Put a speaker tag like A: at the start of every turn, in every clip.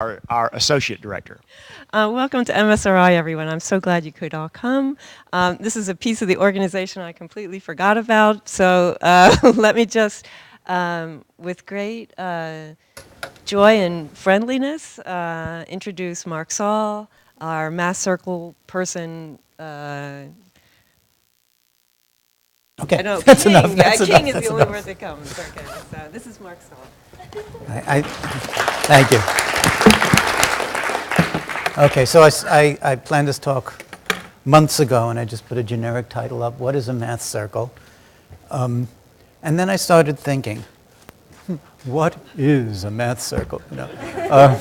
A: our associate director.
B: Welcome to MSRI, everyone. I'm so glad you could all come. This is a piece of the organization I completely forgot about, so let me just, with great joy and friendliness, introduce Mark Saul, our Math Circle person.
C: Okay,
B: I know,
C: that's
B: King.
C: enough. That's
B: King
C: enough.
B: is
C: That's
B: the only
C: enough.
B: word that comes. Okay, so this is Mark Saul.
C: Thank you. Okay, so I planned this talk months ago, and I just put a generic title up, What is a Math Circle? And then I started thinking, what is a math circle? How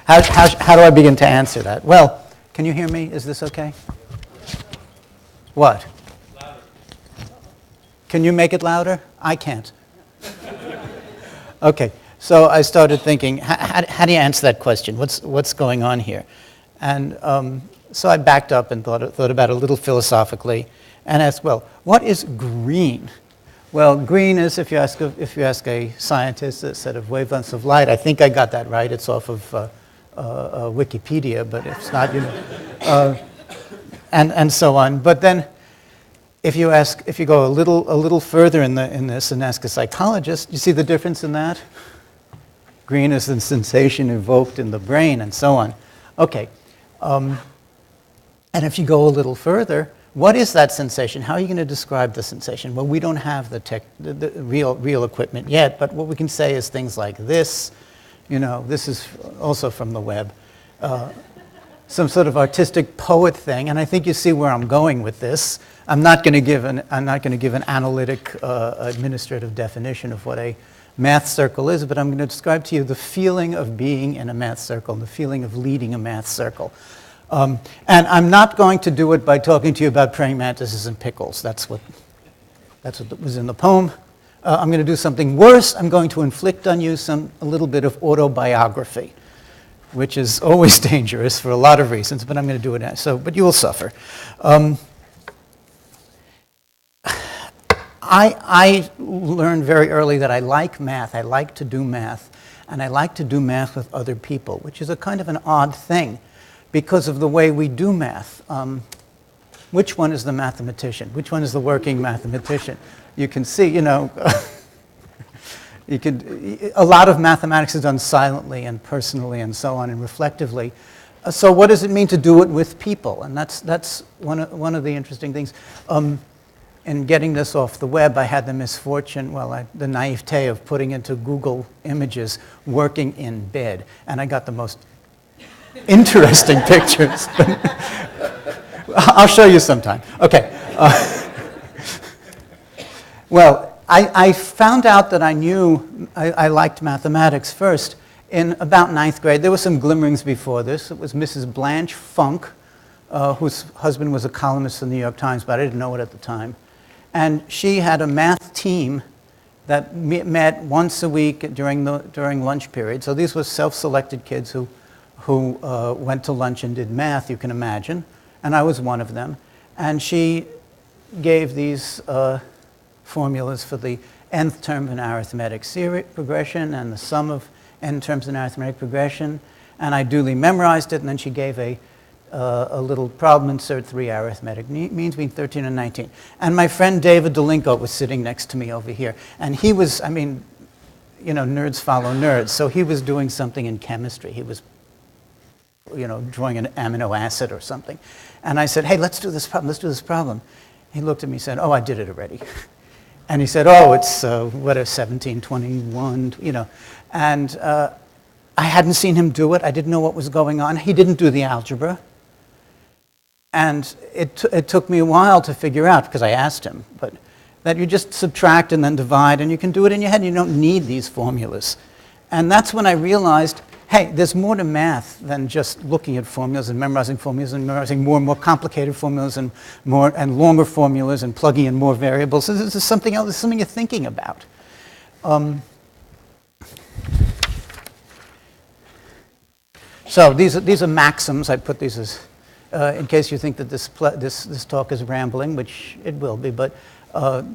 C: do I begin to answer that? Well, can you hear me? Is this okay? What? Louder. Can you make it louder? I can't. Okay, so I started thinking, how do you answer that question? What's going on here? And so I backed up and thought about it a little philosophically and asked, well, what is green? Well, green is, if you ask a scientist, a set of wavelengths of light. I think I got that right. It's off of Wikipedia, but it's not, and so on. But then, if you go a little further in this and ask a psychologist, you see the difference in that? Greenness and sensation evoked in the brain, and so on. Okay, and if you go a little further, what is that sensation? How are you going to describe the sensation? Well, we don't have the real equipment yet, but what we can say is things like this. This is also from the web. Some sort of artistic poet thing, and I think you see where I'm going with this. I'm not going to give an analytic administrative definition of what a math circle is, but I'm going to describe to you the feeling of being in a math circle, and the feeling of leading a math circle. And I'm not going to do it by talking to you about praying mantises and pickles. That's what was in the poem. I'm going to do something worse. I'm going to inflict on you a little bit of autobiography, which is always dangerous for a lot of reasons, but I'm going to do it now. But you will suffer. I learned very early that I like math. I like to do math, and I like to do math with other people, which is a kind of an odd thing because of the way we do math. Which one is the mathematician? Which one is the working mathematician? You can see, a lot of mathematics is done silently and personally and so on and reflectively. So what does it mean to do it with people? And that's one of the interesting things. In getting this off the web, I had the misfortune, the naivete of putting into Google Images working in bed, and I got the most interesting pictures. I'll show you sometime. Okay. Well, I found out that I knew I liked mathematics first in about ninth grade. There were some glimmerings before this. It was Mrs. Blanche Funk, whose husband was a columnist in the New York Times, but I didn't know it at the time. And she had a math team that met once a week during lunch period. So these were self-selected kids who went to lunch and did math, you can imagine. And I was one of them. And she gave these formulas for the nth term of an arithmetic progression and the sum of n terms in arithmetic progression. And I duly memorized it, and then she gave a little problem, insert 3 arithmetic means between 13 and 19. And my friend David Delinko was sitting next to me over here. And he was, nerds follow nerds. So he was doing something in chemistry. He was, drawing an amino acid or something. And I said, hey, let's do this problem. He looked at me and said, oh, I did it already. And he said, oh, it's, 1721, And I hadn't seen him do it. I didn't know what was going on. He didn't do the algebra. And it took me a while to figure out, because I asked him, but that you just subtract and then divide, and you can do it in your head. You don't need these formulas. And that's when I realized, hey, there's more to math than just looking at formulas and memorizing more and more complicated formulas and longer formulas and plugging in more variables. So this is something else. This is something you're thinking about. So these are maxims. I put these as in case you think that this talk is rambling, which it will be, but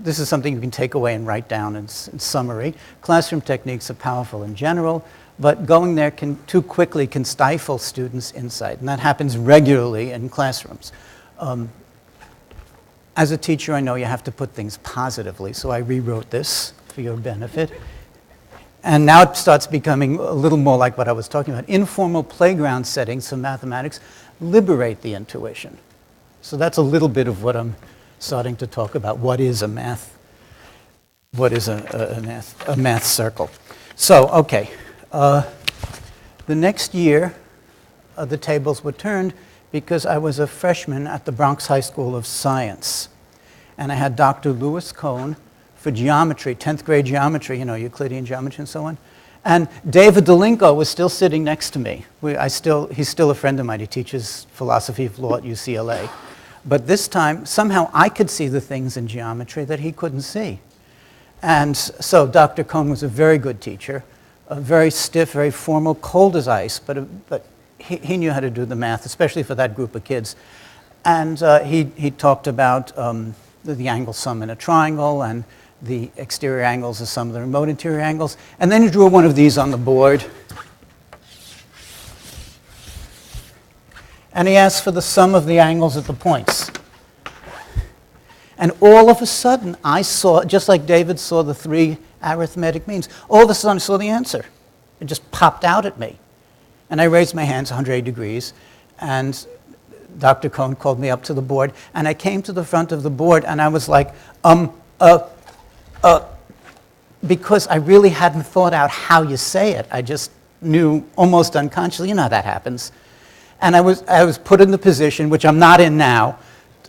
C: this is something you can take away and write down in summary. Classroom techniques are powerful in general. but going there too quickly can stifle students' insight, and that happens regularly in classrooms. As a teacher, I know you have to put things positively, so I rewrote this for your benefit. And now it starts becoming a little more like what I was talking about. Informal playground settings for mathematics liberate the intuition. So that's a little bit of what I'm starting to talk about. What is a math circle? So, okay. The next year, the tables were turned because I was a freshman at the Bronx High School of Science. And I had Dr. Lewis Cohn for geometry, 10th grade geometry, Euclidean geometry and so on. And David Delinko was still sitting next to me. He's still a friend of mine. He teaches philosophy of law at UCLA. But this time, somehow I could see the things in geometry that he couldn't see. And so Dr. Cohn was a very good teacher, very stiff, very formal, cold as ice, but he knew how to do the math, especially for that group of kids. And he talked about the angle sum in a triangle and the exterior angles of some of the remote interior angles. And then he drew one of these on the board. And he asked for the sum of the angles at the points. And all of a sudden, I saw, just like David saw the 3 arithmetic means, all of a sudden I saw the answer. It just popped out at me. And I raised my hands 180 degrees, and Dr. Cohn called me up to the board, and I came to the front of the board, and I was like, because I really hadn't thought out how you say it. I just knew almost unconsciously, how that happens. And I was put in the position, which I'm not in now,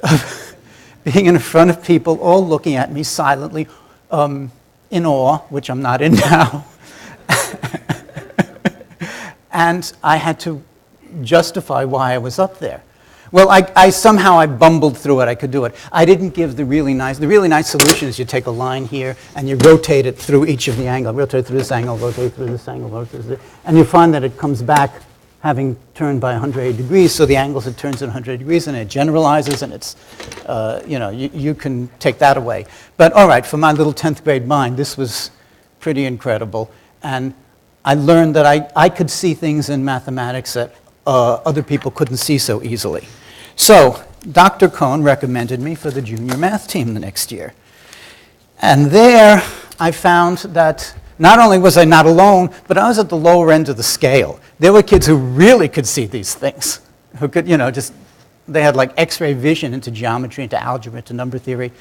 C: of being in front of people all looking at me silently, in awe, which I'm not in now. And I had to justify why I was up there. Well, somehow I bumbled through it. I could do it. I didn't give the really nice solution is you take a line here and you rotate it through each of the angles. Rotate through this angle, rotate through this angle, rotate through this. And you find that it comes back having turned by 180 degrees, so the angles it turns at 180 degrees, and it generalizes, and it's, you can take that away. But all right, for my little 10th grade mind, this was pretty incredible. And I learned that I could see things in mathematics that other people couldn't see so easily. So Dr. Cohn recommended me for the junior math team the next year. And there I found that not only was I not alone, but I was at the lower end of the scale. There were kids who really could see these things, who could, they had like X-ray vision into geometry, into algebra, into number theory.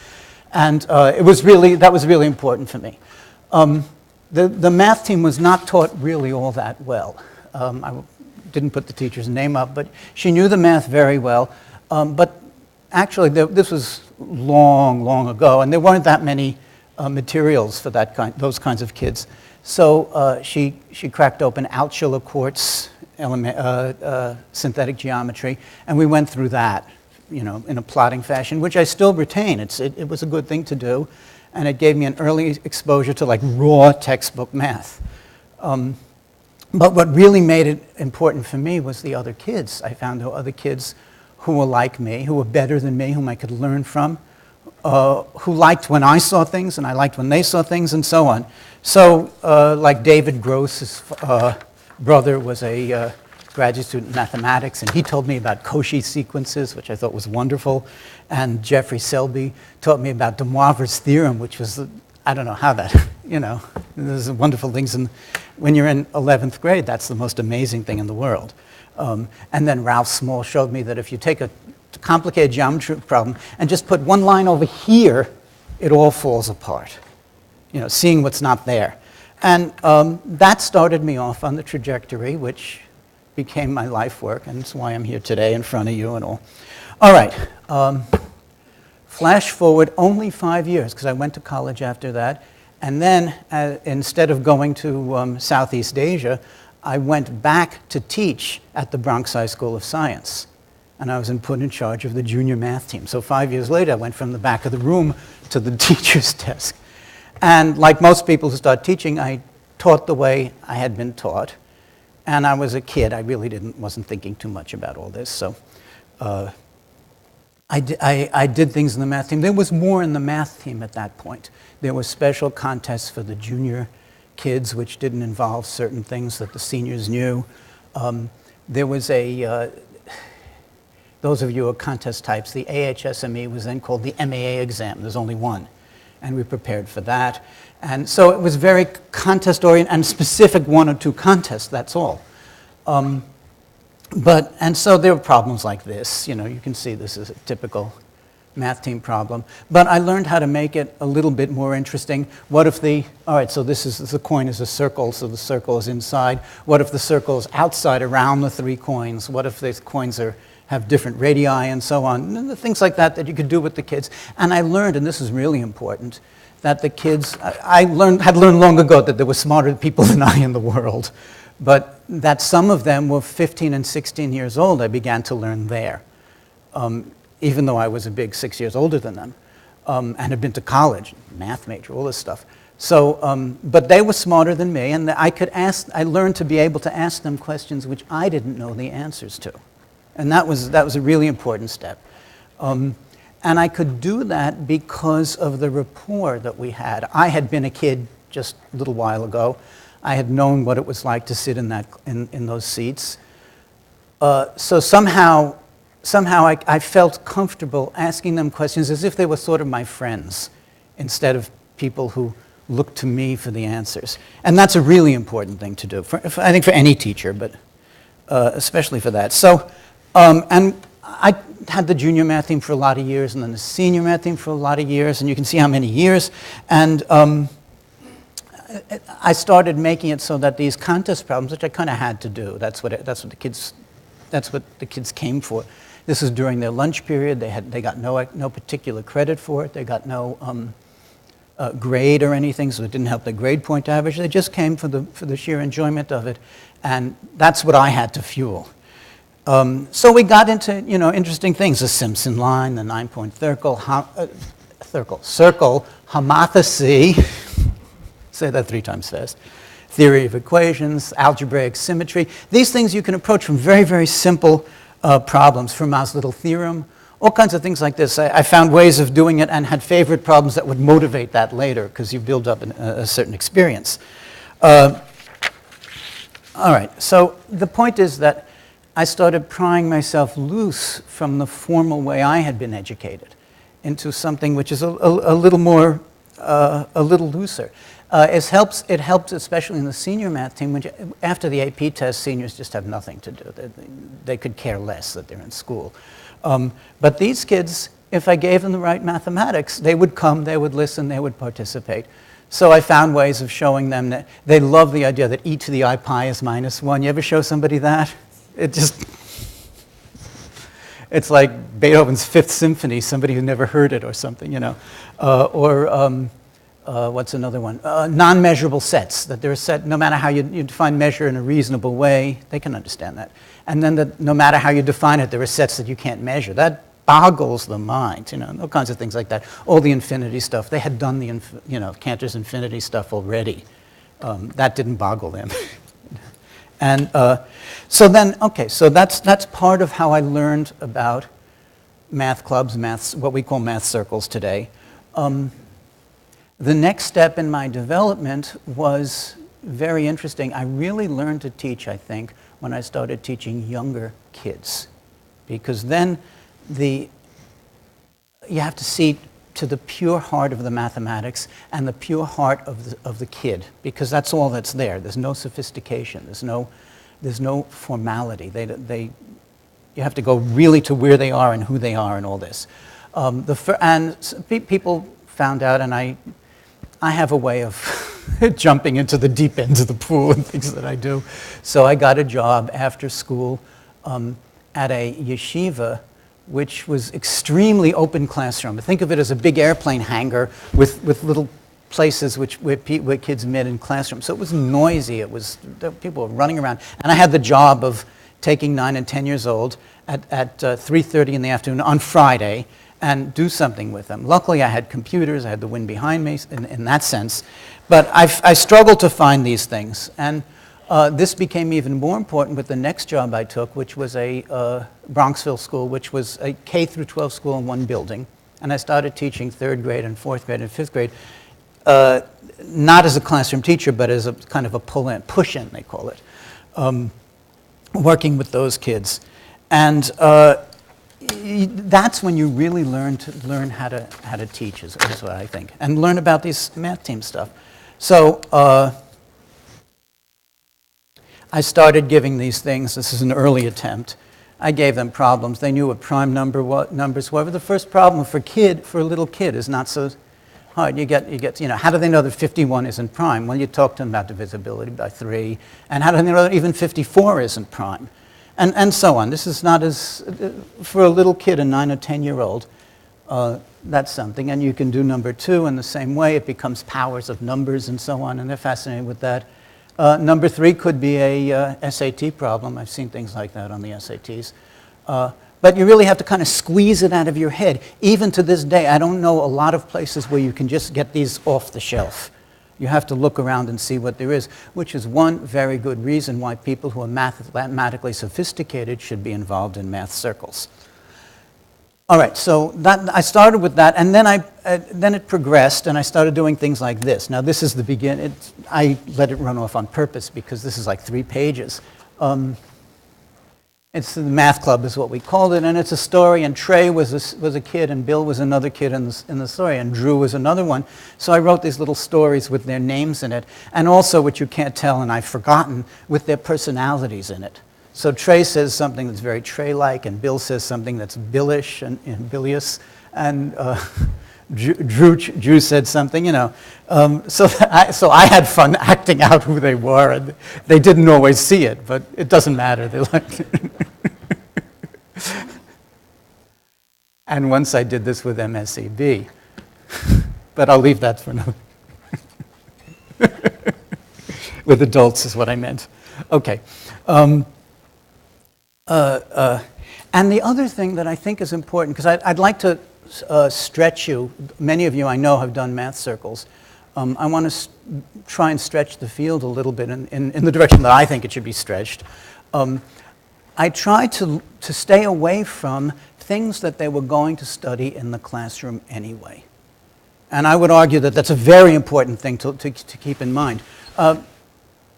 C: And that was really important for me. The math team was not taught really all that well. I didn't put the teacher's name up, but she knew the math very well. But actually, this was long, long ago, and there weren't that many materials for those kinds of kids. So she cracked open Altshuler quartz, synthetic geometry, and we went through that, in a plotting fashion, which I still retain. It was a good thing to do, and it gave me an early exposure to like raw textbook math. But what really made it important for me was the other kids. I found there were other kids who were like me, who were better than me, whom I could learn from, who liked when I saw things, and I liked when they saw things, and so on. So, like David Gross's brother was a graduate student in mathematics, and he told me about Cauchy sequences, which I thought was wonderful. And Jeffrey Selby taught me about de Moivre's theorem, which was, I don't know how that, there's wonderful things. And when you're in 11th grade, that's the most amazing thing in the world. And then Ralph Small showed me that if you take a complicated geometry problem and just put one line over here, it all falls apart. Seeing what's not there. And that started me off on the trajectory, which became my life work, and it's why I'm here today in front of you and all. All right. Flash forward only 5 years, because I went to college after that. And then, instead of going to Southeast Asia, I went back to teach at the Bronx High School of Science. And I was put in charge of the junior math team. So 5 years later, I went from the back of the room to the teacher's desk. And like most people who start teaching, I taught the way I had been taught. And I was a kid. I really wasn't thinking too much about all this. So I did things in the math team. There was more in the math team at that point. There were special contests for the junior kids, which didn't involve certain things that the seniors knew. There was those of you who are contest types, the AHSME was then called the MAA exam. There's only one. And we prepared for that. And so it was very contest-oriented and specific 1 or 2 contests, that's all. And so there were problems like this. You know, you can see this is a typical math team problem. But I learned how to make it a little bit more interesting. What if all right, so the coin is a circle, so the circle is inside. What if the circle is outside around the 3 coins? What if the coins have different radii and so on? And the things like that you could do with the kids. And I learned, and this is really important, that the kids, had learned long ago that there were smarter people than I in the world, but that some of them were 15 and 16 years old. I began to learn there, even though I was a big 6 years older than them, and had been to college, math major, all this stuff. So, but they were smarter than me, and I learned to be able to ask them questions which I didn't know the answers to. And that was a really important step. And I could do that because of the rapport that we had. I had been a kid just a little while ago. I had known what it was like to sit in those seats. So somehow I felt comfortable asking them questions as if they were sort of my friends, instead of people who looked to me for the answers. And that's a really important thing to do, I think for any teacher, but especially for that. So, and I had the junior math team for a lot of years, and then the senior math team for a lot of years, and you can see how many years. And I started making it so that these contest problems, which I kind of had to do, that's what the kids came for. This is during their lunch period. They got no particular credit for it. They got no grade or anything, so it didn't help their grade point average. They just came for the sheer enjoyment of it, and that's what I had to fuel. So we got into interesting things: the Simpson line, the 9-point circle, homothecy. Say that 3 times fast. Theory of equations, algebraic symmetry. These things you can approach from very, very simple problems. Fermat's little theorem, all kinds of things like this. I found ways of doing it and had favorite problems that would motivate that later because you build up a certain experience. All right, so the point is that I started prying myself loose from the formal way I had been educated into something which is a little more, a little looser. It helps especially in the senior math team, which after the AP test, seniors just have nothing to do. They could care less that they're in school. But these kids, if I gave them the right mathematics, they would come, they would listen, they would participate. So I found ways of showing them that they love the idea that e to the I pi is -1. You ever show somebody that? It's like Beethoven's Fifth Symphony, somebody who never heard it or something, what's another one? Non-measurable sets, that they're a set, no matter how you define measure in a reasonable way, they can understand that. And then that no matter how you define it, there are sets that you can't measure. That boggles the mind, all kinds of things like that. All the infinity stuff, they had done the, Cantor's infinity stuff already. That didn't boggle them. And so that's part of how I learned about math clubs, what we call math circles today. The next step in my development was very interesting. I really learned to teach, I think, when I started teaching younger kids. Because then you have to see to the pure heart of the mathematics and the pure heart of the kid, because that's all that's there. There's no sophistication. There's no formality. You have to go really to where they are and who they are and all this. People found out, and I have a way of jumping into the deep end of the pool and things that I do. So I got a job after school at a yeshiva, which was extremely open classroom. Think of it as a big airplane hangar with little places where kids met in classrooms. So it was noisy. People were running around. And I had the job of taking 9 and 10 years old at 3:30 in the afternoon on Friday and do something with them. Luckily, I had computers. I had the wind behind me in that sense. But I struggled to find these things. And this became even more important with the next job I took, which was a Bronxville school, which was a K through 12 school in one building. And I started teaching 3rd grade and 4th grade and 5th grade. not as a classroom teacher, but as a kind of a push-in, they call it, working with those kids. And that's when you really learn how to teach, is what I think, and learn about these math team stuff. So I started giving these things. This is an early attempt. I gave them problems. They knew what prime numbers were. But the first problem for a little kid is not so hard. You get, how do they know that 51 isn't prime? Well, you talk to them about divisibility by 3. And how do they know that even 54 isn't prime? And so on. This is not as, for a little kid, a 9 or 10-year-old, that's something. And you can do number 2 in the same way. It becomes powers of numbers and so on, and they're fascinated with that. Number 3 could be a SAT problem. I've seen things like that on the SATs. But you really have to kind of squeeze it out of your head. Even to this day, I don't know a lot of places where you can just get these off the shelf. You have to look around and see what there is, which is one very good reason why people who are mathematically sophisticated should be involved in math circles. All right, so I started with that, and then it progressed, and I started doing things like this. Now, this is the beginning. I let it run off on purpose because this is like 3 pages. It's the math club is what we called it, and it's a story, and Trey was a kid, and Bill was another kid in the story, and Drew was another one. So I wrote these little stories with their names in it, and also, which you can't tell, and I've forgotten, with their personalities in it. So Trey says something that's very Trey-like, and Bill says something that's Billish and bilious, and Drew said something, So I had fun acting out who they were, and they didn't always see it, but it doesn't matter. They liked it. And once I did this with MSEB, but I'll leave that for another. With adults is what I meant. Okay. And the other thing that I think is important, because I'd like to stretch you. Many of you I know have done math circles. I want to try and stretch the field a little bit in the direction that I think it should be stretched. I try to stay away from things that they were going to study in the classroom anyway. And I would argue that that's a very important thing to keep in mind.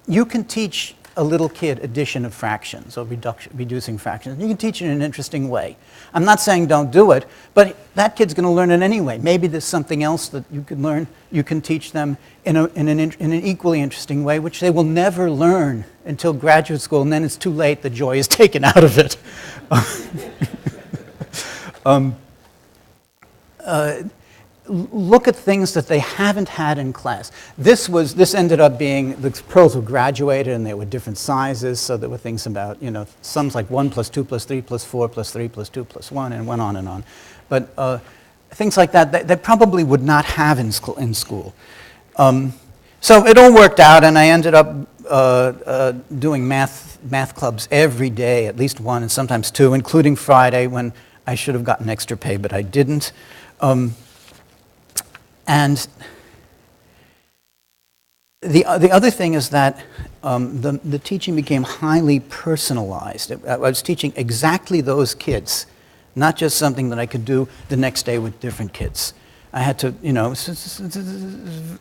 C: You can teach a little kid addition of fractions or reducing fractions. You can teach it in an interesting way. I'm not saying don't do it, but that kid's going to learn it anyway. Maybe there's something else that you can learn. You can teach them in an equally interesting way, which they will never learn until graduate school, and then it's too late. The joy is taken out of it. Look at things that they haven't had in class. This ended up being, the pearls were graduated and they were different sizes, so there were things about, sums like 1 plus 2 plus 3 plus 4 plus 3 plus 2 plus 1, and went on and on. But things like that, they probably would not have in school. So it all worked out, and I ended up doing math clubs every day, at least 1 and sometimes 2, including Friday when I should have gotten extra pay, but I didn't. And the other thing is that the teaching became highly personalized. I was teaching exactly those kids, not just something that I could do the next day with different kids. I had to, it's a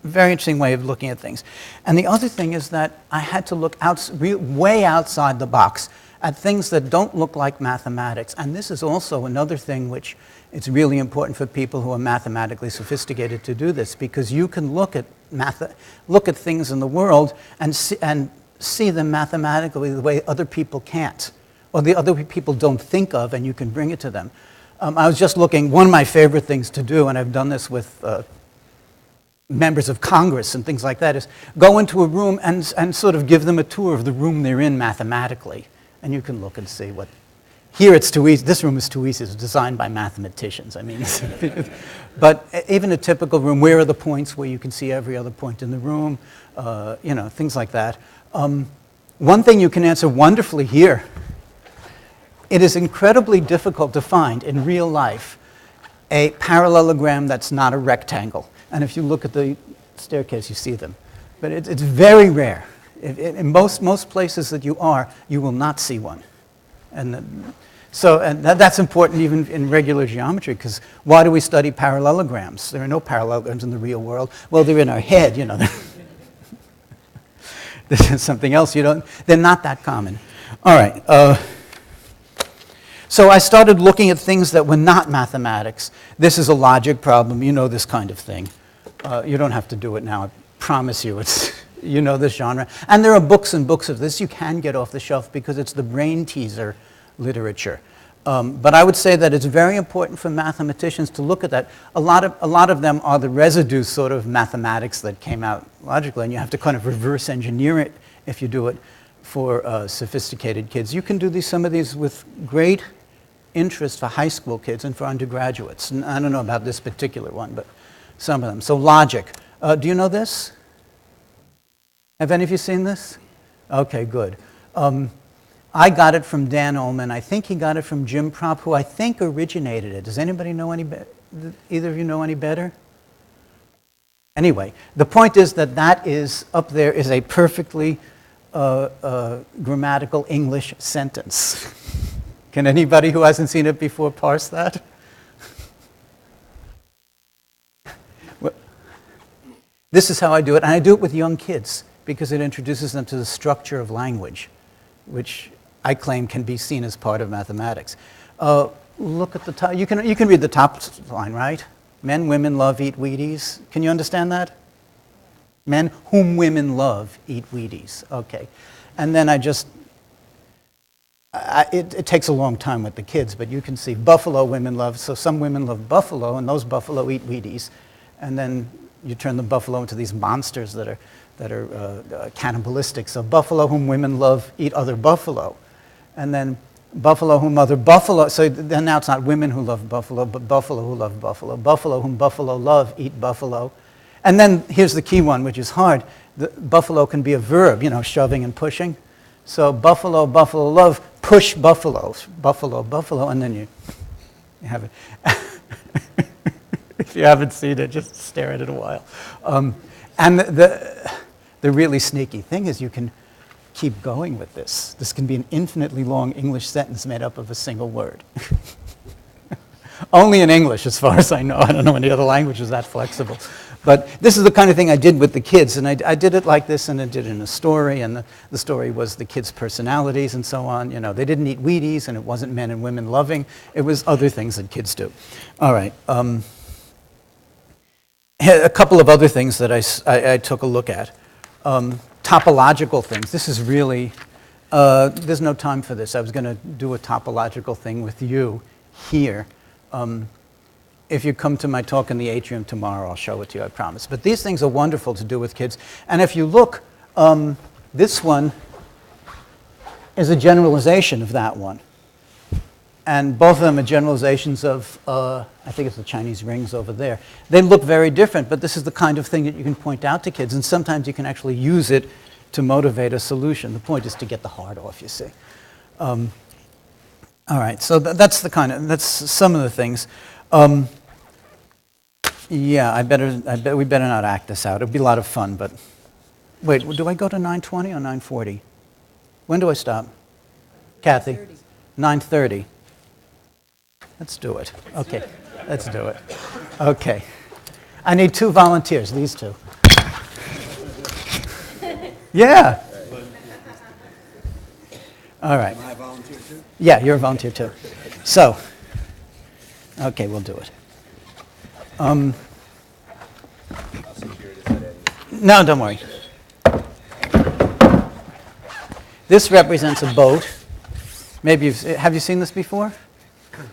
C: very interesting way of looking at things. And the other thing is that I had to look way outside the box at things that don't look like mathematics. And this is also another thing which it's really important for people who are mathematically sophisticated to do this, because you can look at things in the world and see them mathematically the way other people can't, or the other people don't think of, and you can bring it to them. I was just looking, one of my favorite things to do, and I've done this with members of Congress and things like that, is go into a room and sort of give them a tour of the room they're in mathematically. And you can look and see what, here it's too easy, this room is too easy, it's designed by mathematicians, I mean. But even a typical room, where are the points where you can see every other point in the room, things like that. One thing you can answer wonderfully here, it is incredibly difficult to find in real life a parallelogram that's not a rectangle. And if you look at the staircase, you see them. But it's very rare. In most places that you will not see one. And So and that's important even in regular geometry, because why do we study parallelograms? There are no parallelograms in the real world. Well, they're in our head, you know. This is something else they're not that common. All right. So I started looking at things that were not mathematics. This is a logic problem. You know this kind of thing. You don't have to do it now. I promise you. You know this genre. And there are books and books of this you can get off the shelf because it's the brain teaser literature. But I would say that it's very important for mathematicians to look at that. A lot of them are the residue sort of mathematics that came out logically, and you have to kind of reverse engineer it if you do it for sophisticated kids. You can do some of these with great interest for high school kids and for undergraduates. And I don't know about this particular one, but some of them. So logic. Do you know this? Have any of you seen this? Okay, good. I got it from Dan Ullman. I think he got it from Jim Propp, who I think originated it. Does anybody know either of you know any better? Anyway, the point is that is up there is a perfectly grammatical English sentence. Can anybody who hasn't seen it before parse that? Well, this is how I do it, and I do it with young kids because it introduces them to the structure of language, which I claim can be seen as part of mathematics. Look at the top. You can read the top line, right? Men, women love, eat Wheaties. Can you understand that? Men whom women love eat Wheaties. Okay. And then it takes a long time with the kids, but you can see buffalo women love, so some women love buffalo, and those buffalo eat Wheaties. And then you turn the buffalo into these monsters that are cannibalistic. So buffalo whom women love eat other buffalo. And then buffalo whom other buffalo, so then now it's not women who love buffalo, but buffalo who love buffalo. Buffalo whom buffalo love eat buffalo. And then here's the key one, which is hard. The buffalo can be a verb, shoving and pushing. So buffalo, buffalo love, push buffaloes. Buffalo, buffalo, and then you have it. If you haven't seen it, just stare at it a while. And the really sneaky thing is you can keep going with this. This can be an infinitely long English sentence made up of a single word. Only in English, as far as I know. I don't know any other languages that flexible. But this is the kind of thing I did with the kids, and I did it like this, and I did it in a story, and the story was the kids' personalities and so on. They didn't eat Wheaties, and it wasn't men and women loving. It was other things that kids do. All right. A couple of other things that I took a look at. Topological things. This is really, there's no time for this. I was going to do a topological thing with you here. If you come to my talk in the atrium tomorrow, I'll show it to you, I promise. But these things are wonderful to do with kids. And if you look, this one is a generalization of that one. And both of them are generalizations of, I think it's the Chinese rings over there. They look very different, but this is the kind of thing that you can point out to kids, and sometimes you can actually use it to motivate a solution. The point is to get the heart off, you see. All right, so that's some of the things. Yeah, we better not act this out. It'll be a lot of fun, but wait, do I go to 9:20 or 9:40? When do I stop? Kathy? 9:30. Let's do it. Okay, let's do it. Okay. I need 2 volunteers, these 2. Yeah. All right.
D: Am I a volunteer too?
C: Yeah, you're a volunteer too. So, okay, we'll do it. No, don't worry. This represents a boat. Maybe have you seen this before?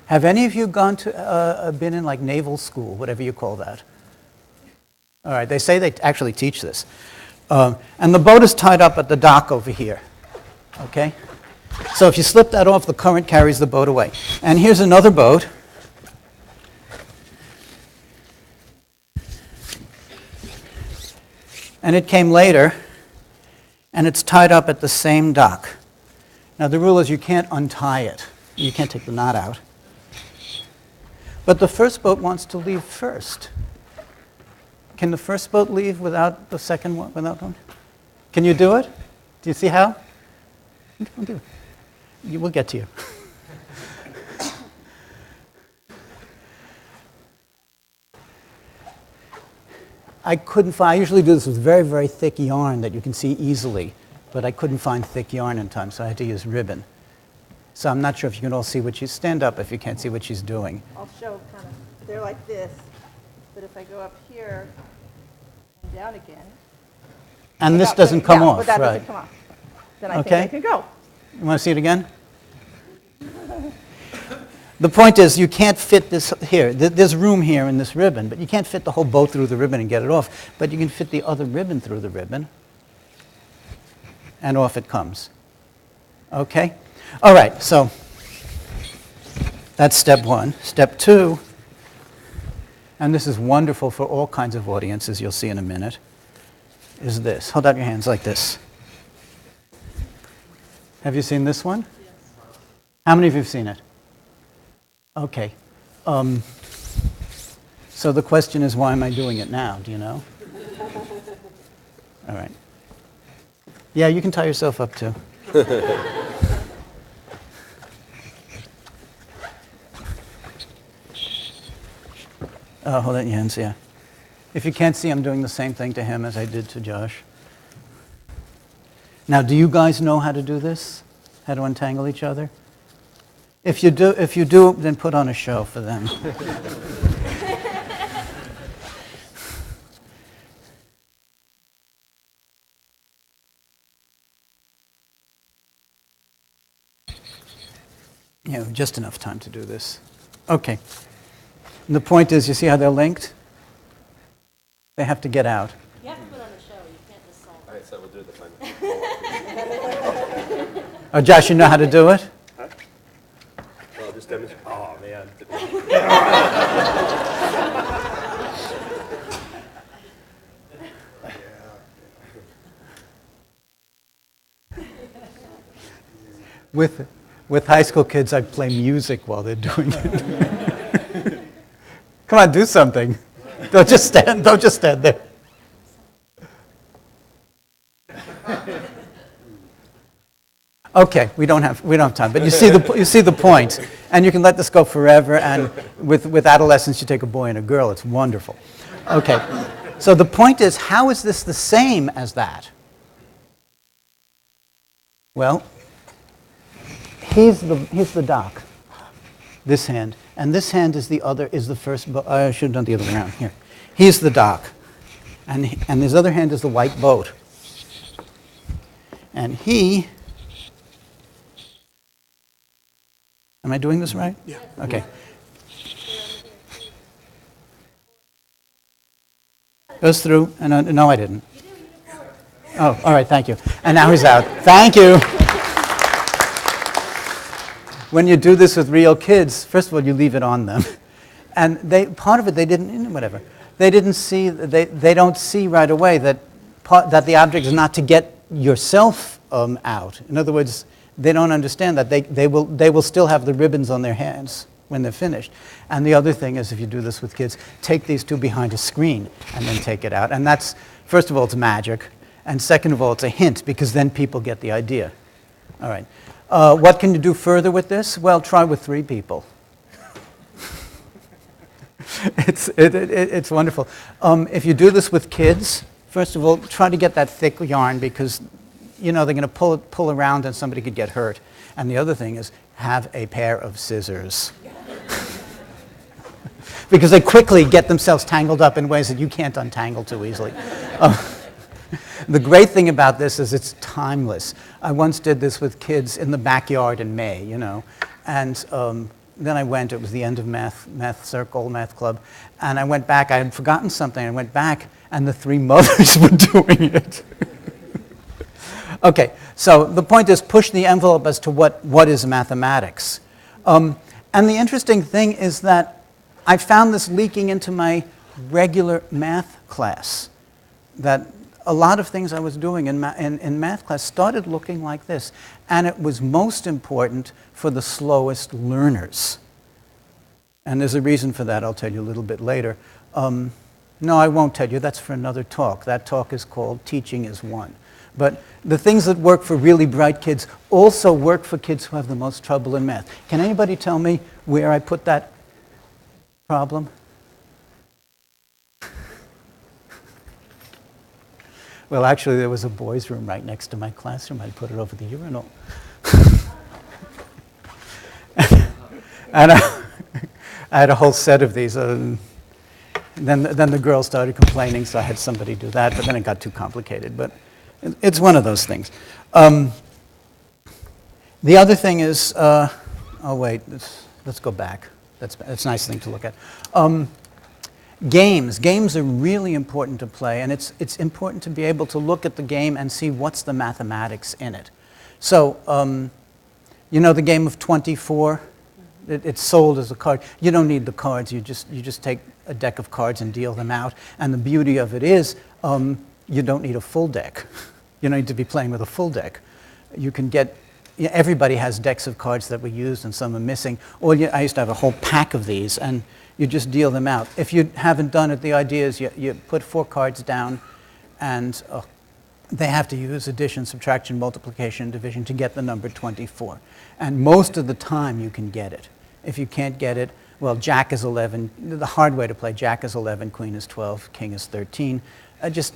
C: Have any of you gone to been in like naval school, whatever you call that? All right, they say they actually teach this. And the boat is tied up at the dock over here. Okay? So if you slip that off, the current carries the boat away. And here's another boat. And it came later, and it's tied up at the same dock. Now the rule is you can't untie it. You can't take the knot out. But the first boat wants to leave first. Can the first boat leave without the second one? Without one? Can you do it? Do you see how? We'll get to you. I couldn't find, I usually do this with very, very thick yarn that you can see easily, but I couldn't find thick yarn in time, so I had to use ribbon. So I'm not sure if you can all see what she's, stand up if you can't see what she's doing.
D: I'll show kind of, they're like this, but if I go up here and down again.
C: And this doesn't come off,
D: but that
C: right?
D: doesn't come off. Then I
C: Okay.
D: think I can go.
C: You want to see it again? The point is, you can't fit this here. There's room here in this ribbon, but you can't fit the whole bow through the ribbon and get it off. But you can fit the other ribbon through the ribbon, and off it comes. Okay? All right, so that's step one. Step two, and this is wonderful for all kinds of audiences, you'll see in a minute, is this. Hold out your hands like this. Have you seen this one? Yes. How many of you have seen it? Okay. So the question is, why am I doing it now? Do you know? All right. Yeah, you can tie yourself up too. Hold out your hands, yeah. If you can't see, I'm doing the same thing to him as I did to Josh. Now, do you guys know how to do this? How to untangle each other? If you do, then put on a show for them. Yeah, just enough time to do this. Okay. And the point is, you see how they're linked? They have to get out.
E: You have to put on a show. You can't just solve it.
F: All right, so we'll do the final.
C: Oh, Josh, you know how to do it?
F: Well, just demonstrate. Oh, man.
C: With high school kids, I play music while they're doing it. Come on, do something. Don't just stand there. Okay, we don't have time, but you see the point, and you can let this go forever. And with adolescents, you take a boy and a girl. It's wonderful. Okay, so the point is, how is this the same as that? Well, here's the dock. This hand, and this hand is the first. I should have done the other way around. Here, here's the dock, and his other hand is the white boat, and he. Am I doing this right? Yeah. Okay. Goes through, and no, I didn't. Oh, all right, thank you. And now he's out. Thank you. When you do this with real kids, first of all, you leave it on them. And part of it, they didn't, whatever. They didn't see, they don't see right away that the object is not to get yourself out. In other words, they don't understand that they will still have the ribbons on their hands when they're finished. And the other thing is, if you do this with kids, take these two behind a screen and then take it out. And that's, first of all, it's magic. And second of all, it's a hint, because then people get the idea. All right. What can you do further with this? Well, try with 3 people. It's wonderful. If you do this with kids, first of all, try to get that thick yarn, because they're going to pull around and somebody could get hurt. And the other thing is, have a pair of scissors. Because they quickly get themselves tangled up in ways that you can't untangle too easily. The great thing about this is it's timeless. I once did this with kids in the backyard in May, and then I went, it was the end of math circle, math club, and I went back, I had forgotten something, I went back, and the 3 mothers were doing it. Okay, so the point is, push the envelope as to what is mathematics. And the interesting thing is that I found this leaking into my regular math class, that a lot of things I was doing in math class started looking like this. And it was most important for the slowest learners. And there's a reason for that. I'll tell you a little bit later. No, I won't tell you. That's for another talk. That talk is called Teaching is One. But the things that work for really bright kids also work for kids who have the most trouble in math. Can anybody tell me where I put that problem? Well, actually, there was a boys' room right next to my classroom. I'd put it over the urinal. And I had a whole set of these. Then the girls started complaining, so I had somebody do that, but then it got too complicated. But it's one of those things. The other thing is, oh wait, let's go back. That's a nice thing to look at. Games. Games are really important to play, and it's important to be able to look at the game and see what's the mathematics in it. So, you know the game of 24? It's sold as a card. You don't need the cards. You just take a deck of cards and deal them out. And the beauty of it is, you don't need a full deck. You don't need to be playing with a full deck. You can get. Everybody has decks of cards that we used, and some are missing. Or I used to have a whole pack of these, and you just deal them out. If you haven't done it, the idea is you put 4 cards down, and they have to use addition, subtraction, multiplication, division to get the number 24. And most of the time you can get it. If you can't get it, well, Jack is 11. The hard way to play, Jack is 11, Queen is 12, King is 13. Just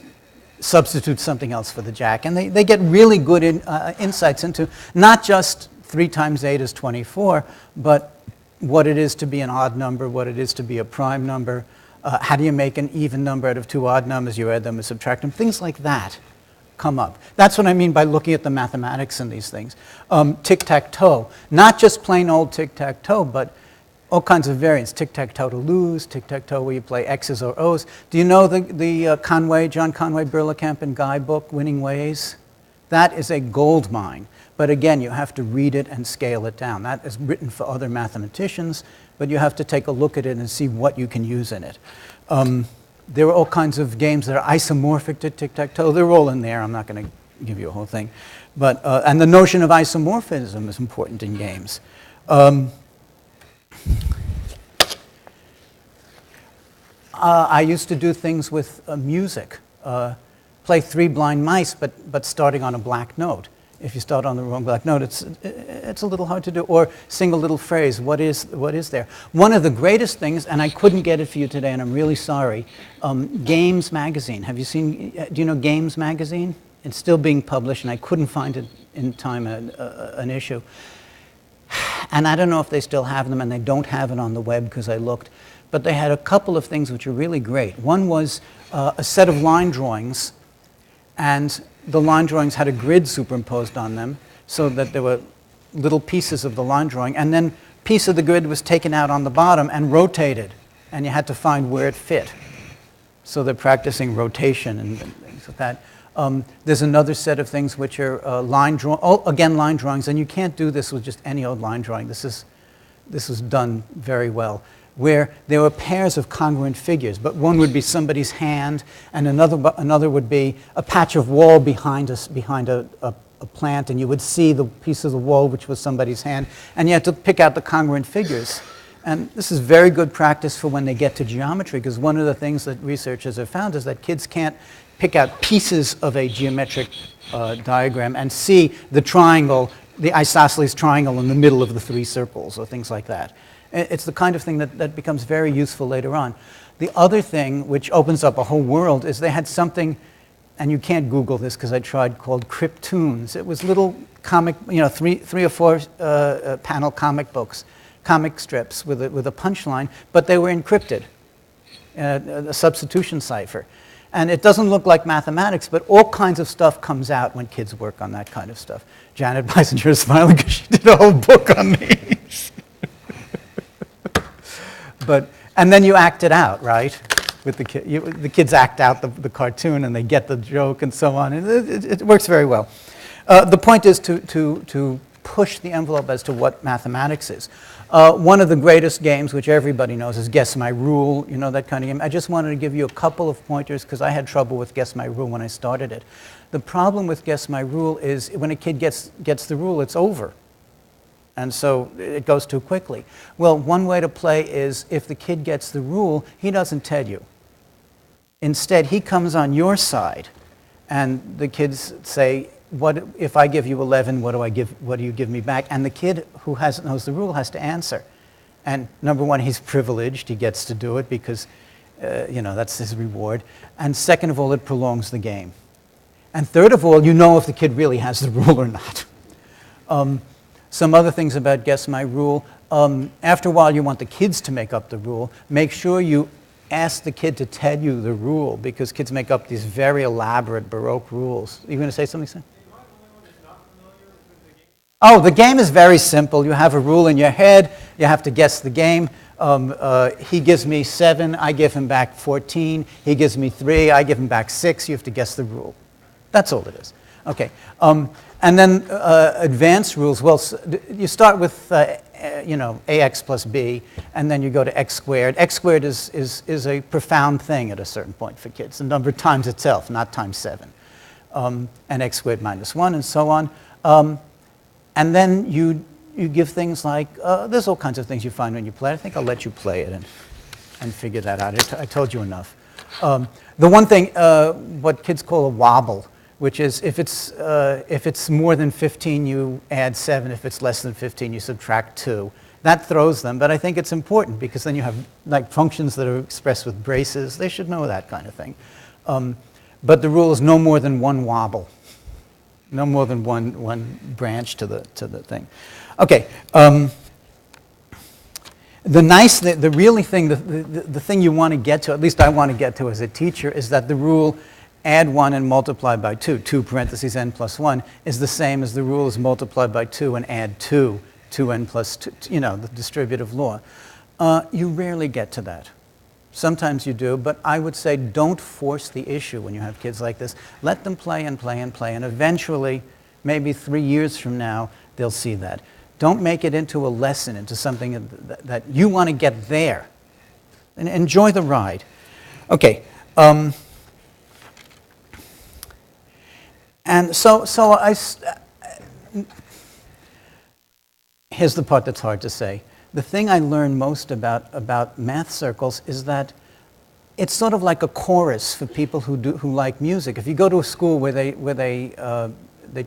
C: substitute something else for the Jack. And they get really good insights into not just 3 times 8 is 24, but what it is to be an odd number, what it is to be a prime number, how do you make an even number out of 2 odd numbers, you add them and subtract them, things like that come up. That's what I mean by looking at the mathematics in these things. Tic-tac-toe, not just plain old tic-tac-toe, but all kinds of variants. Tic-tac-toe to lose, tic-tac-toe where you play X's or O's. Do you know the John Conway Burlekamp and Guy book, Winning Ways? That is a gold mine. But again, you have to read it and scale it down. That is written for other mathematicians, but you have to take a look at it and see what you can use in it. There are all kinds of games that are isomorphic to tic-tac-toe. They're all in there. I'm not going to give you a whole thing. But, and the notion of isomorphism is important in games. I used to do things with music. Play 3 blind mice, but starting on a black note. If you start on the wrong black note, it's a little hard to do. Or sing a little phrase, what is there? One of the greatest things, and I couldn't get it for you today, and I'm really sorry, Games Magazine. Have you seen, do you know Games Magazine? It's still being published, and I couldn't find it in time an issue. And I don't know if they still have them, and they don't have it on the web because I looked. But they had a couple of things which are really great. One was a set of line drawings, and the line drawings had a grid superimposed on them so that there were little pieces of the line drawing, and then a piece of the grid was taken out on the bottom and rotated, and you had to find where it fit. So they're practicing rotation and things like that. There's another set of things which are line drawings, and you can't do this with just any old line drawing. This was done very well, where there were pairs of congruent figures, but one would be somebody's hand, and another would be a patch of wall behind a plant, and you would see the piece of the wall which was somebody's hand, and you had to pick out the congruent figures. And this is very good practice for when they get to geometry, because one of the things that researchers have found is that kids can't pick out pieces of a geometric diagram and see the triangle, the isosceles triangle in the middle of the 3 circles, or things like that. It's the kind of thing that becomes very useful later on. The other thing, which opens up a whole world, is they had something, and you can't Google this because I tried, called Cryptoons. It was little comic, 3 or 4 panel comic books, comic strips with a punchline, but they were encrypted, a substitution cipher. And it doesn't look like mathematics, but all kinds of stuff comes out when kids work on that kind of stuff. Janet Beisinger is smiling because she did a whole book on these. And then you act it out, right? With the kids act out the cartoon, and they get the joke and so on. And it works very well. The point is to push the envelope as to what mathematics is. One of the greatest games, which everybody knows, is Guess My Rule, that kind of game. I just wanted to give you a couple of pointers because I had trouble with Guess My Rule when I started it. The problem with Guess My Rule is when a kid gets the rule, it's over. And so it goes too quickly. Well, one way to play is if the kid gets the rule, he doesn't tell you. Instead, he comes on your side, and the kids say, "What if I give you 11? What do you give me back?" And the kid who knows the rule has to answer. And number one, he's privileged; he gets to do it because, that's his reward. And second of all, it prolongs the game. And third of all, you know if the kid really has the rule or not. Some other things about guess my rule. After a while, you want the kids to make up the rule. Make sure you ask the kid to tell you the rule, because kids make up these very elaborate Baroque rules. Are you going to say something, Sam? Oh, the game is very simple. You have a rule in your head. You have to guess the game. He gives me 7. I give him back 14. He gives me 3. I give him back 6. You have to guess the rule. That's all it is. Okay. And then advanced rules. Well, you start with, ax plus b, and then you go to x squared. X squared is a profound thing at a certain point for kids. The number times itself, not times 7. And x squared minus 1, and so on. And then you give things like, there's all kinds of things you find when you play. I think I'll let you play it and figure that out. I told you enough. The one thing, what kids call a wobble, which is if it's more than 15, you add 7. If it's less than 15, you subtract 2. That throws them, but I think it's important because then you have like functions that are expressed with braces. They should know that kind of thing. But the rule is no more than one wobble. No more than one branch to the thing. Okay. The really thing, the thing you want to get to, at least I want to get to as a teacher, is that the rule add 1 and multiply by 2, 2 parentheses n plus 1, is the same as the rule is multiply by 2 and add 2, 2n plus 2, the distributive law. You rarely get to that. Sometimes you do, but I would say don't force the issue when you have kids like this. Let them play and play and play, and eventually, maybe 3 years from now, they'll see that. Don't make it into a lesson, into something that you want to get there. And enjoy the ride. Okay. And so here's the part that's hard to say. The thing I learned most about math circles is that it's sort of like a chorus for people who like music. If you go to a school where they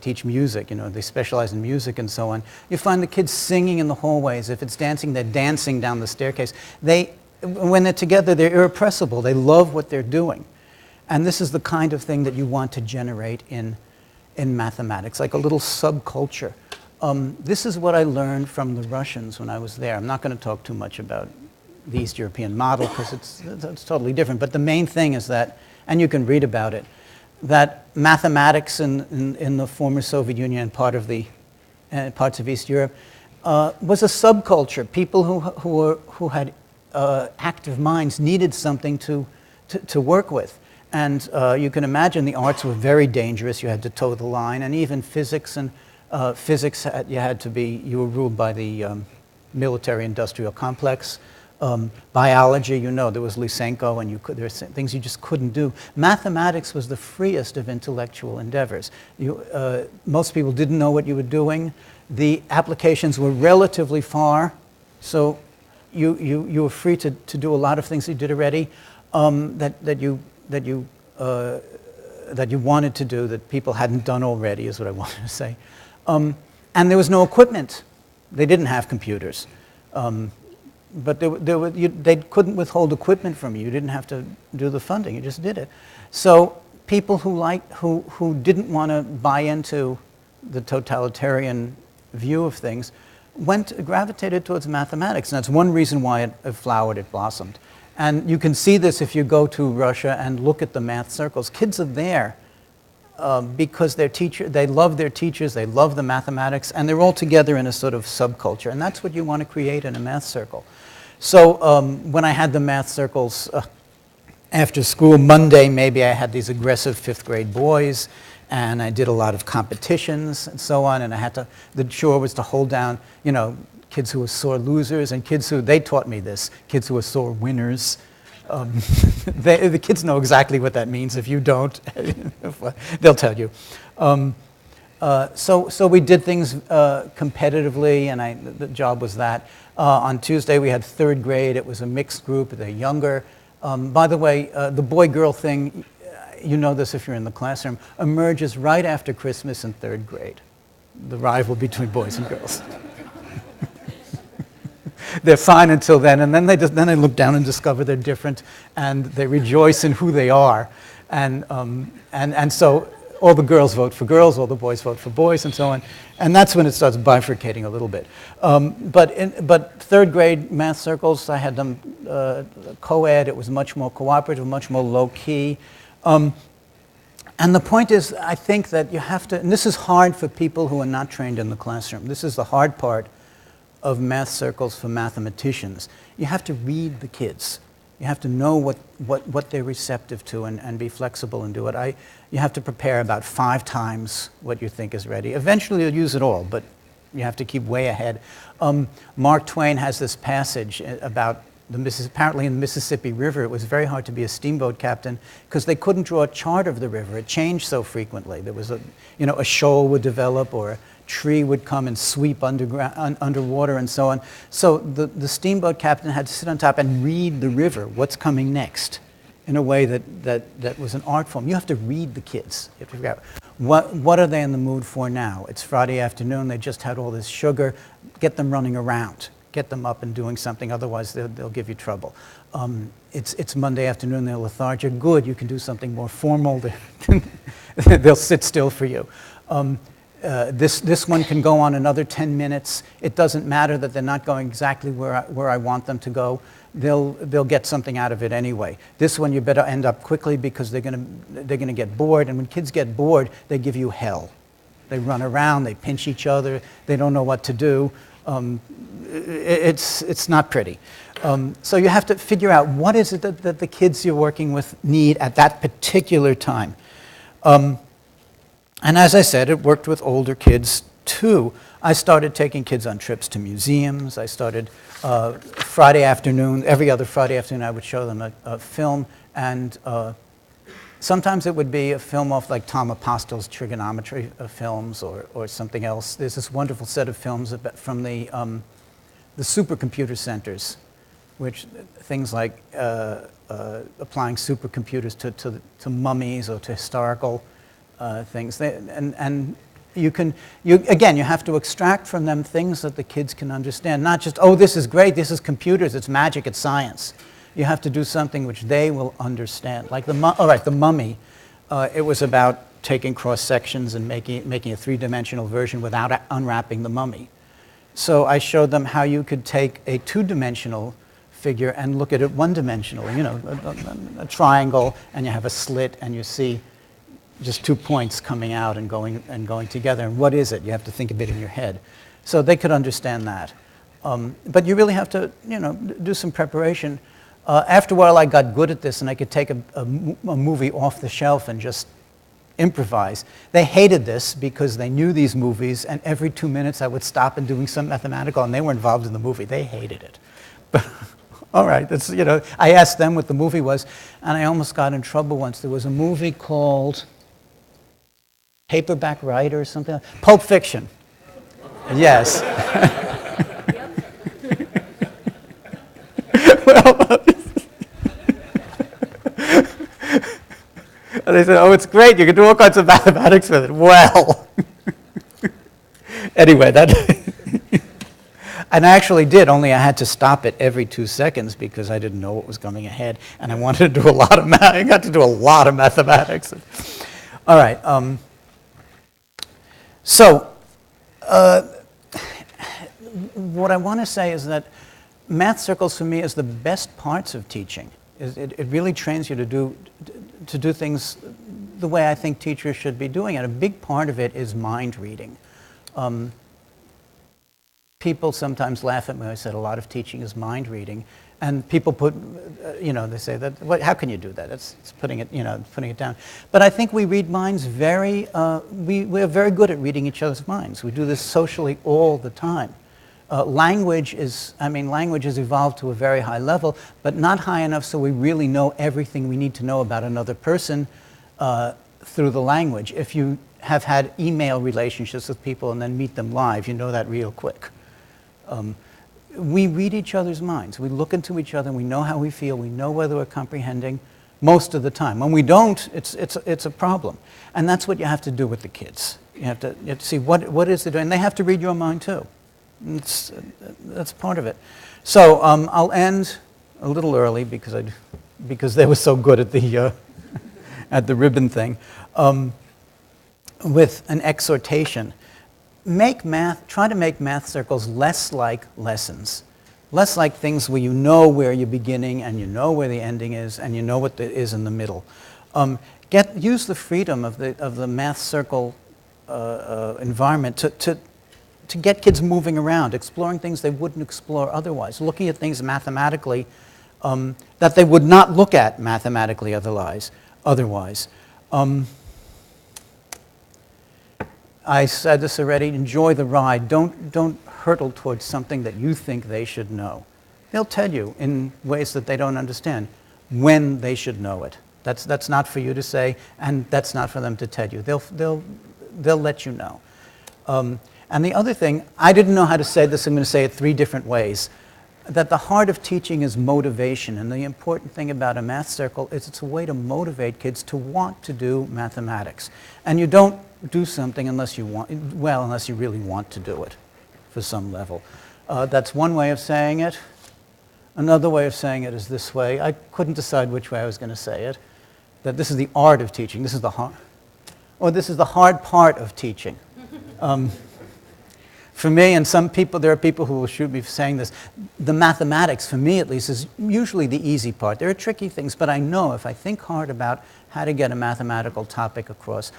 C: teach music, they specialize in music and so on, you find the kids singing in the hallways. If it's dancing, they're dancing down the staircase. When they're together, they're irrepressible. They love what they're doing. And this is the kind of thing that you want to generate in mathematics, like a little subculture. This is what I learned from the Russians when I was there. I'm not going to talk too much about the East European model because it's totally different. But the main thing is that, and you can read about it, that mathematics in the former Soviet Union and parts of East Europe was a subculture. People who had active minds needed something to work with. And you can imagine the arts were very dangerous. You had to toe the line, and even physics and physics, you were ruled by the military-industrial complex. Biology, there was Lysenko, and there were things you just couldn't do. Mathematics was the freest of intellectual endeavors. Most people didn't know what you were doing. The applications were relatively far, so you were free to do a lot of things you did already that you wanted to do that people hadn't done already, is what I wanted to say. And there was no equipment. They didn't have computers. But they couldn't withhold equipment from you. You didn't have to do the funding. You just did it. So people who didn't want to buy into the totalitarian view of things gravitated towards mathematics. And that's one reason why it flowered, it blossomed. And you can see this if you go to Russia and look at the math circles. Kids are there because they love their teachers, they love the mathematics, and they're all together in a sort of subculture. And that's what you want to create in a math circle. So when I had the math circles after school, Monday maybe I had these aggressive 5th grade boys, and I did a lot of competitions and so on, and the chore was to hold down, kids who were sore losers and they taught me this, kids who were sore winners. The kids know exactly what that means. If you don't, they'll tell you. So we did things competitively, and the job was that. On Tuesday, we had 3rd grade. It was a mixed group. They're younger. By the way, the boy-girl thing, you know this if you're in the classroom, emerges right after Christmas in 3rd grade, the rival between boys and girls. They're fine until then, and then they look down and discover they're different, and they rejoice in who they are. And so all the girls vote for girls, all the boys vote for boys, and so on. And that's when it starts bifurcating a little bit. But third grade math circles, I had them co-ed. It was much more cooperative, much more low-key. And the point is, I think that you have to, and this is hard for people who are not trained in the classroom. This is the hard part of math circles for mathematicians. You have to read the kids. You have to know what they're receptive to and be flexible and do it. You have to prepare about 5 times what you think is ready. Eventually you'll use it all, but you have to keep way ahead. Mark Twain has this passage about apparently in the Mississippi River, it was very hard to be a steamboat captain because they couldn't draw a chart of the river. It changed so frequently. There was a shoal would develop, or a tree would come and sweep underwater and so on. So the steamboat captain had to sit on top and read the river, what's coming next, in a way that was an art form. You have to read the kids. You have to figure out what are they in the mood for now. It's Friday afternoon, they just had all this sugar. Get them running around. Get them up and doing something, otherwise they'll give you trouble. It's Monday afternoon, they're lethargic. Good, you can do something more formal. They'll sit still for you. This one can go on another 10 minutes. It doesn't matter that they're not going exactly where I want them to go. They'll get something out of it anyway. This one you better end up quickly because they're gonna get bored, and when kids get bored, they give you hell. They run around, they pinch each other, they don't know what to do. It's not pretty. So you have to figure out what is it that the kids you're working with need at that particular time. And as I said, it worked with older kids too. I started taking kids on trips to museums. I started Friday afternoon, every other Friday afternoon I would show them a film, and sometimes it would be a film off like Tom Apostol's trigonometry films or something else. There's this wonderful set of films from the supercomputer centers, which things like applying supercomputers to mummies or to historical things. And you have to extract from them things that the kids can understand. Not just, oh, this is great, this is computers, it's magic, it's science. You have to do something which they will understand. Like the Mummy, it was about taking cross sections and making a three-dimensional version without unwrapping the mummy. So I showed them how you could take a two-dimensional figure and look at it one-dimensionally. You know, a triangle, and you have a slit, and you see just 2 points coming out and going together. And what is it? You have to think of it in your head. So they could understand that. But you really have to, do some preparation. After a while, I got good at this, and I could take a movie off the shelf and just improvise. They hated this because they knew these movies, and every 2 minutes I would stop and doing some mathematical, and they were involved in the movie. They hated it. But all right, that's, I asked them what the movie was, and I almost got in trouble once. There was a movie called Paperback Writer or something. Pulp Fiction. Yes. And they said, oh, it's great, you can do all kinds of mathematics with it. Well, anyway, and I actually did, only I had to stop it every 2 seconds because I didn't know what was coming ahead, and I wanted to do a lot of math. I got to do a lot of mathematics. All right, so what I want to say is that math circles for me is the best parts of teaching. It really trains you to do things the way I think teachers should be doing it. A big part of it is mind reading. People sometimes laugh at me when I said a lot of teaching is mind reading, and people put, they say that, how can you do that? It's putting it down. But I think we read minds we're very good at reading each other's minds. We do this socially all the time. Language has evolved to a very high level, but not high enough so we really know everything we need to know about another person through the language. If you have had email relationships with people and then meet them live, you know that real quick. We read each other's minds. We look into each other, and we know how we feel. We know whether we're comprehending most of the time. When we don't, it's a problem. And that's what you have to do with the kids. You have to see what is it doing. And they have to read your mind too. That's part of it. So I'll end a little early because they were so good at the ribbon thing. with an exhortation. Try to make math circles less like lessons, less like things where you know where you're beginning and you know where the ending is and you know what is in the middle. Use the freedom of the math circle environment to get kids moving around, exploring things they wouldn't explore otherwise, looking at things mathematically that they would not look at mathematically otherwise. I said this already, enjoy the ride. Don't hurtle towards something that you think they should know. They'll tell you in ways that they don't understand when they should know it. That's not for you to say, and that's not for them to tell you. They'll let you know. And the other thing, I didn't know how to say this, I'm going to say it 3 different ways, that the heart of teaching is motivation, and the important thing about a math circle is it's a way to motivate kids to want to do mathematics. And you don't do something unless you really want to do it for some level. That's one way of saying it. Another way of saying it is this way. I couldn't decide which way I was going to say it. That this is the art of teaching. This is the hard part of teaching. For me, and there are people who will shoot me for saying this, the mathematics, for me at least, is usually the easy part. There are tricky things, but I know if I think hard about how to get a mathematical topic across,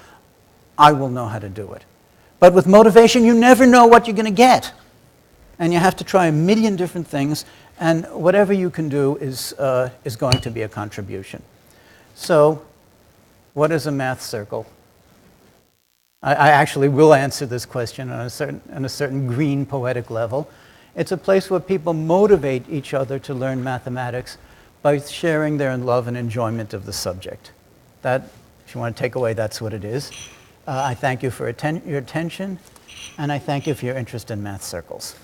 C: I will know how to do it. But with motivation, you never know what you're going to get. And you have to try a million different things, and whatever you can do is going to be a contribution. So, what is a math circle? I actually will answer this question on a certain green poetic level. It's a place where people motivate each other to learn mathematics by sharing their love and enjoyment of the subject. That, if you want to take away, that's what it is. I thank you for your attention, and I thank you for your interest in math circles.